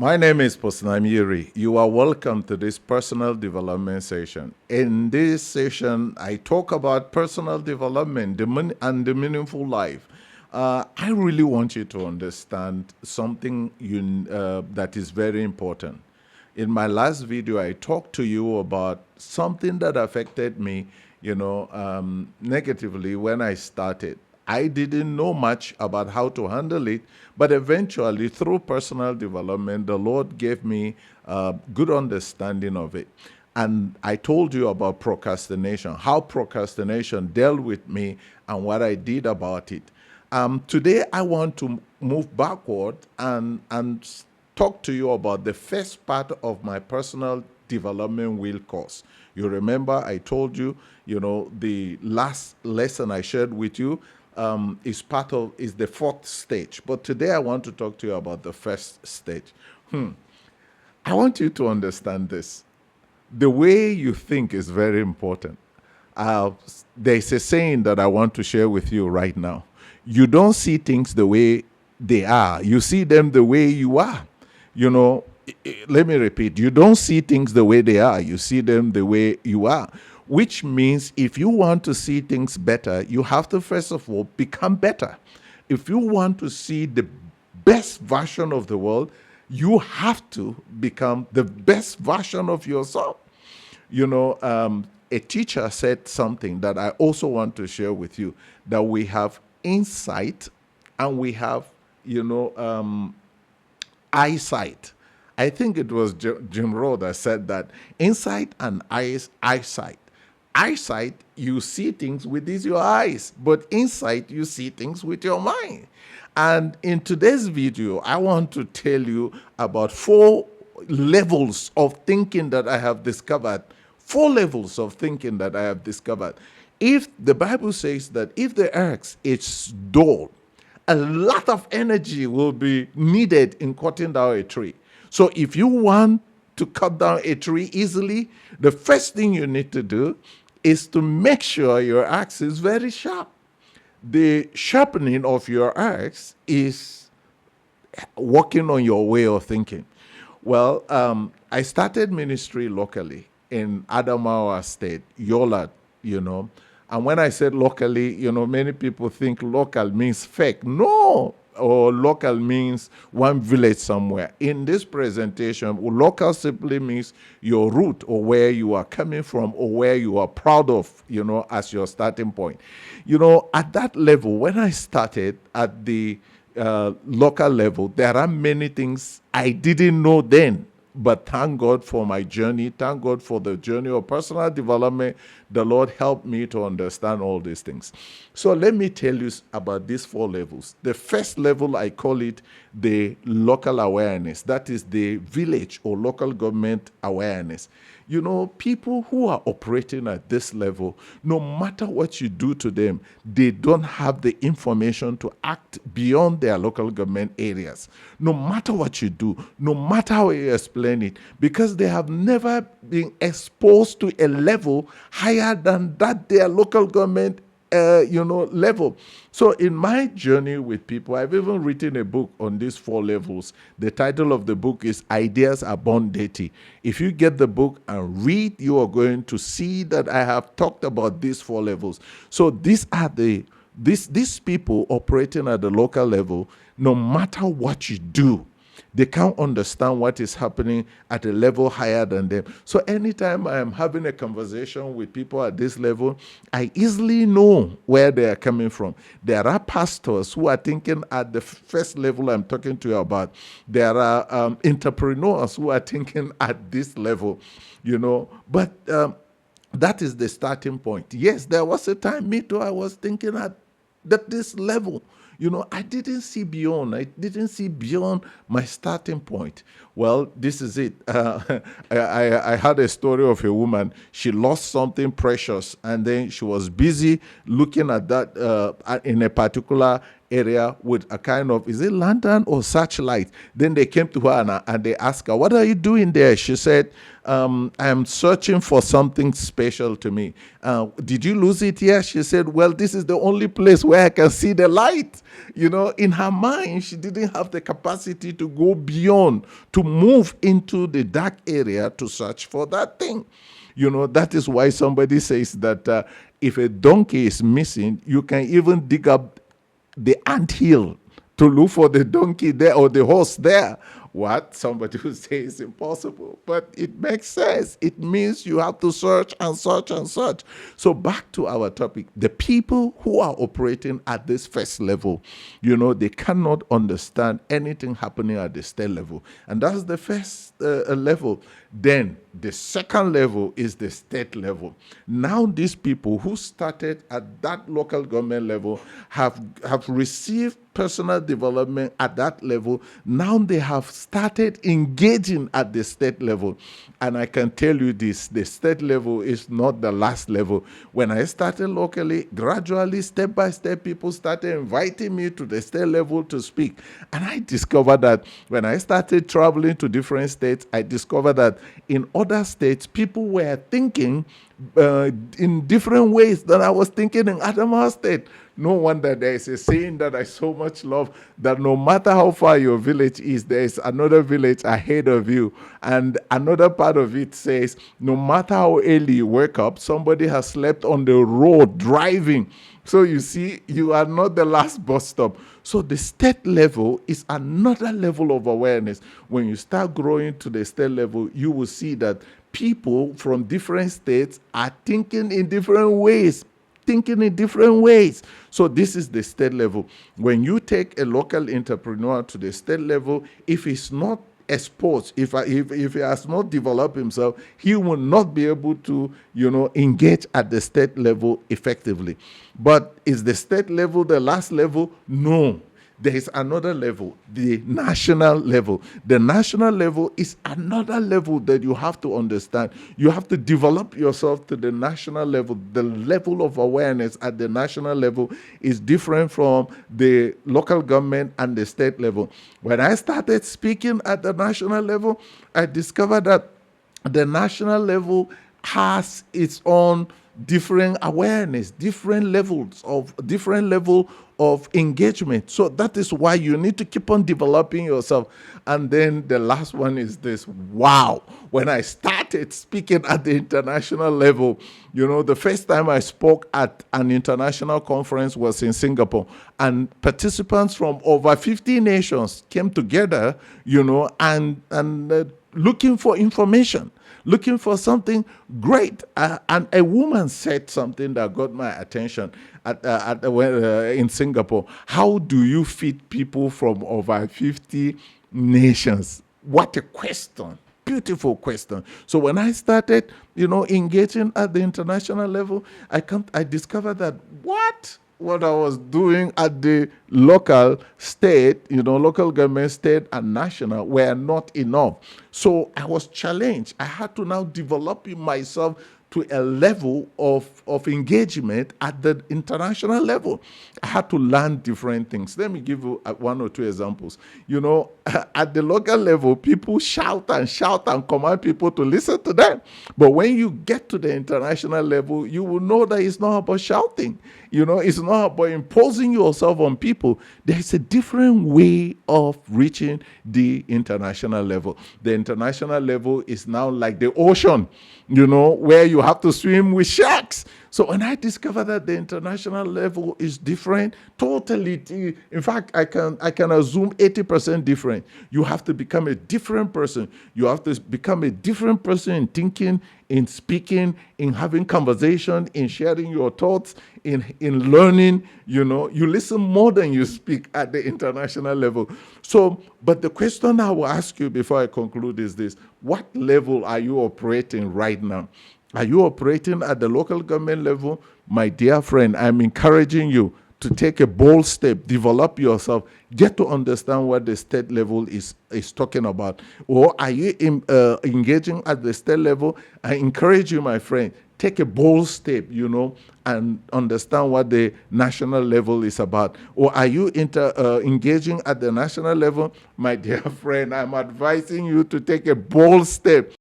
My name is Posnam Yuri. You are welcome to this personal development session. In this session, I talk about personal development and the meaningful life. I really want you to understand something that is very important. In my last video, I talked to you about something that affected me, negatively when I started. I didn't know much about how to handle it, but eventually, through personal development, the Lord gave me a good understanding of it. And I told you about procrastination, how procrastination dealt with me and what I did about it. Today, I want to move backward and talk to you about the first part of my personal development wheel course. You remember I told you, the last lesson I shared with you is the fourth stage. But today I want to talk to you about the first stage. I want you to understand this. The way you think is very important. Uh, there's a saying that I want to share with you right now. You don't see things the way they are, you see them the way you are. Let me repeat, you don't see things the way they are, you see them the way you are. Which means if you want to see things better, you have to first of all become better. If you want to see the best version of the world, you have to become the best version of yourself. A teacher said something that I also want to share with you, that we have insight and we have, eyesight. I think it was Jim Rohn that said that insight and eyesight. Eyesight, you see things with your eyes, but insight, you see things with your mind. And in today's video, I want to tell you about 4 levels of thinking that I have discovered. 4 levels of thinking that I have discovered. If the Bible says that if the earth is dull, a lot of energy will be needed in cutting down a tree. So if you want to cut down a tree easily, the first thing you need to do is to make sure your axe is very sharp. The sharpening of your axe is working on your way of thinking. Well, I started ministry locally in Adamawa State, Yola, And when I said locally, many people think local means fake. No, or local means one village somewhere. In this presentation, local simply means your root or where you are coming from or where you are proud of, as your starting point. At that level, when I started at the local level, there are many things I didn't know then. But thank God for my journey. Thank God for the journey of personal development. The Lord helped me to understand all these things. So let me tell you about these 4 levels. The first level, I call it the local awareness. That is the village or local government awareness. People who are operating at this level, no matter what you do to them, they don't have the information to act beyond their local government areas. No matter what you do, no matter how you explain it, because they have never been exposed to a level higher than that their local government level. So in my journey with people, I've even written a book on these 4 levels. The title of the book is Ideas Are Born Dirty. If you get the book and read, you are going to see that I have talked about these 4 levels. So these are these people operating at the local level. No matter what you do, they can't understand what is happening at a level higher than them. So anytime I am having a conversation with people at this level, I easily know where they are coming from. There are pastors who are thinking at the first level I'm talking to you about. There are entrepreneurs who are thinking at this level, But that is the starting point. Yes, there was a time, me too, I was thinking at this level. I didn't see beyond. I didn't see beyond my starting point. Well, this is it. I had a story of a woman. She lost something precious, and then she was busy looking at that in a particular area with a kind of, is it lantern or searchlight? Then they came to her and they asked her, what are you doing there? She said, I'm searching for something special to me. Did you lose it here? She said, well, this is the only place where I can see the light. In her mind, she didn't have the capacity to go beyond, to move into the dark area to search for that thing. That is why somebody says that if a donkey is missing, you can even dig up the anthill to look for the donkey there or the horse there. What? Somebody will say is impossible, but it makes sense. It means you have to search and search and search. So back to our topic, the people who are operating at this first level, they cannot understand anything happening at the state level. And that's the first level. Then the second level is the state level. Now these people who started at that local government level have received personal development at that level. Now they have started engaging at the state level. And I can tell you this, the state level is not the last level. When I started locally, gradually, step by step, people started inviting me to the state level to speak. And I discovered that when I started traveling to different states, I discovered that in other states, people were thinking in different ways than I was thinking in Adamawa State. No wonder there is a saying that I so much love, that no matter how far your village is, there is another village ahead of you. And another part of it says, no matter how early you wake up, somebody has slept on the road driving. So you see, you are not the last bus stop. So the state level is another level of awareness. When you start growing to the state level, you will see that people from different states are thinking in different ways. So this is the state level. When you take a local entrepreneur to the state level, if it's not exposed, if he has not developed himself, he will not be able to, engage at the state level effectively. But is the state level the last level? No. There is another level, the national level. The national level is another level that you have to understand. You have to develop yourself to the national level. The level of awareness at the national level is different from the local government and the state level. When I started speaking at the national level, I discovered that the national level has its own different awareness, different level of engagement. So that is why you need to keep on developing yourself. And then the last one is this. Wow. When I started speaking at the international level, the first time I spoke at an international conference was in Singapore, and participants from over 50 nations came together, and looking for information, looking for something great. And a woman said something that got my attention in Singapore. How do you feed people from over 50 nations? What a question. Beautiful question. So when I started, engaging at the international level, I discovered that what I was doing at the local, state, local government, state, and national were not enough. So I was challenged. I had to now develop myself to a level of engagement at the international level. I had to learn different things. Let me give you one or two examples. At the local level, people shout and command people to listen to them. But when you get to the international level, you will know that it's not about shouting. It's not about imposing yourself on people. There's a different way of reaching the international level. The international level is now like the ocean, where you have to swim with sharks. So when I discovered that the international level is different, totally, in fact, I can assume 80% different. You have to become a different person. You have to become a different person in thinking, in speaking, in having conversation, in sharing your thoughts, in learning. You listen more than you speak at the international level. So, but the question I will ask you before I conclude is this: what level are you operating right now? Are you operating at the local government level? My dear friend, I'm encouraging you to take a bold step, develop yourself, get to understand what the state level is talking about. Or are you engaging at the state level? I encourage you, my friend, take a bold step, and understand what the national level is about? Or are you engaging at the national level? My dear friend, I'm advising you to take a bold step